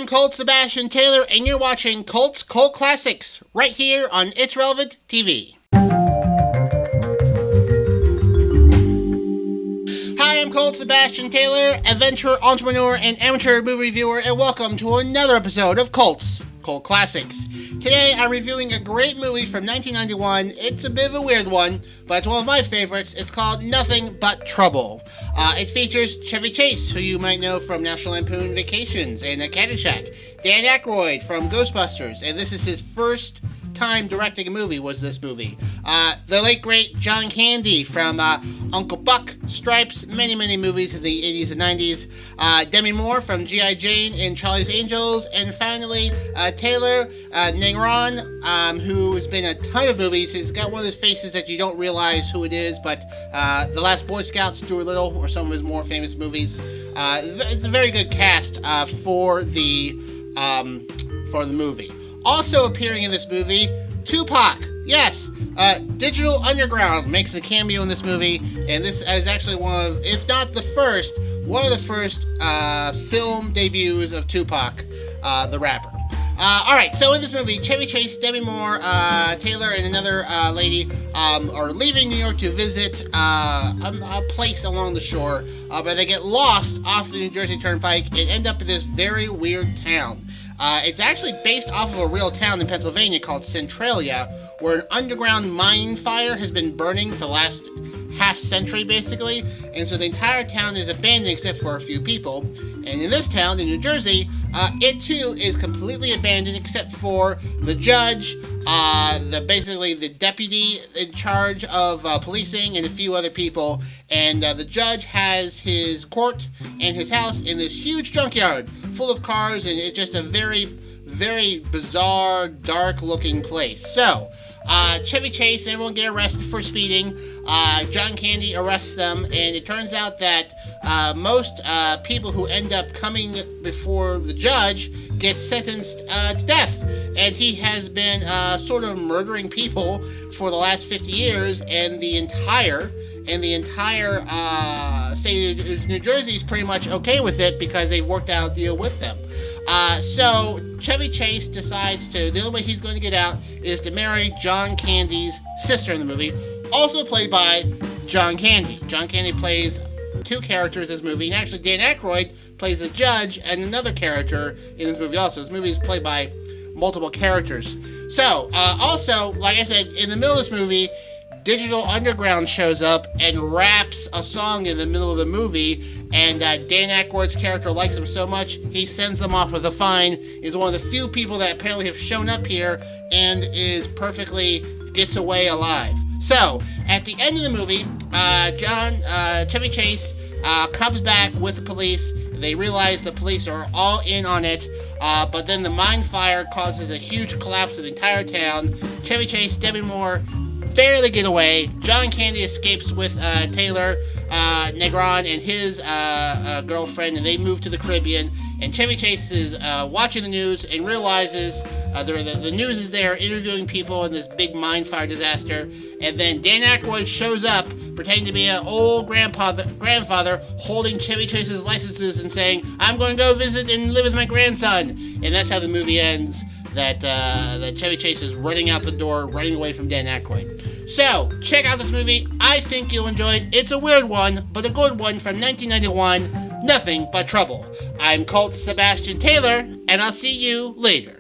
I'm Colt, Sebastian Taylor, and you're watching Colt's Cult Classics, right here on It's Relevant TV. Hi, I'm Colt, Sebastian Taylor, adventurer, entrepreneur, and amateur movie reviewer, and welcome to another episode of Colt's Cult Classics. Today, I'm reviewing a great movie from 1991. It's a bit of a weird one, but it's one of my favorites. It's called Nothing But Trouble. It features Chevy Chase, who you might know from National Lampoon Vacations and Caddyshack, Dan Aykroyd from Ghostbusters, and this is his first time directing a movie, was this movie. The late great John Candy from Uncle Buck, Stripes, many movies in the 80s and 90s. Demi Moore from G.I. Jane and Charlie's Angels. And finally, Taylor Negron, who has been in a ton of movies. He's got one of those faces that you don't realize who it is, but The Last Boy Scout, Stuart Little, or some of his more famous movies. It's a very good cast for the movie. Also appearing in this movie, Tupac. Yes, Digital Underground makes a cameo in this movie, and this is actually one of the first film debuts of Tupac, the rapper. Alright, so in this movie, Chevy Chase, Demi Moore, Taylor, and another lady are leaving New York to visit a place along the shore, but they get lost off the New Jersey Turnpike and end up in this very weird town. It's actually based off of a real town in Pennsylvania called Centralia, where an underground mine fire has been burning for the last half century, basically, and so the entire town is abandoned except for a few people. And in this town, in New Jersey, it too is completely abandoned except for the judge, the deputy in charge of policing, and a few other people. And the judge has his court and his house in this huge junkyard full of cars, and it's just a very bizarre, dark-looking place. So, Chevy Chase and everyone get arrested for speeding. John Candy arrests them, and it turns out that most people who end up coming before the judge get sentenced to death. And he has been sort of murdering people for the last 50 years, and the entire state of New Jersey is pretty much okay with it because they've worked out a deal with them. So Chevy Chase decides the only way he's going to get out is to marry John Candy's sister in the movie, also played by John Candy. John Candy plays two characters in this movie, and actually Dan Aykroyd plays the judge and another character in this movie also. This movie is played by multiple characters. So, also, like I said, in the middle of this movie, Digital Underground shows up and raps a song in the middle of the movie, and Dan Aykroyd's character likes him so much, he sends them off with a fine. He's one of the few people that apparently have shown up here and gets away alive. So, at the end of the movie, Chevy Chase comes back with the police. They realize the police are all in on it, but then the mine fire causes a huge collapse of the entire town. Chevy Chase, Demi Moore barely get away. John Candy escapes with Taylor Negron and his girlfriend, and they move to the Caribbean. And Chevy Chase is watching the news and realizes the news is there interviewing people in this big mine fire disaster. And then Dan Aykroyd shows up pretending to be an old grandfather holding Chevy Chase's licenses and saying, "I'm going to go visit and live with my grandson." And that's how the movie ends. That Chevy Chase is running out the door, running away from Dan Aykroyd. So, check out this movie. I think you'll enjoy it. It's a weird one, but a good one from 1991, Nothing But Trouble. I'm Colt Sebastian Taylor, and I'll see you later.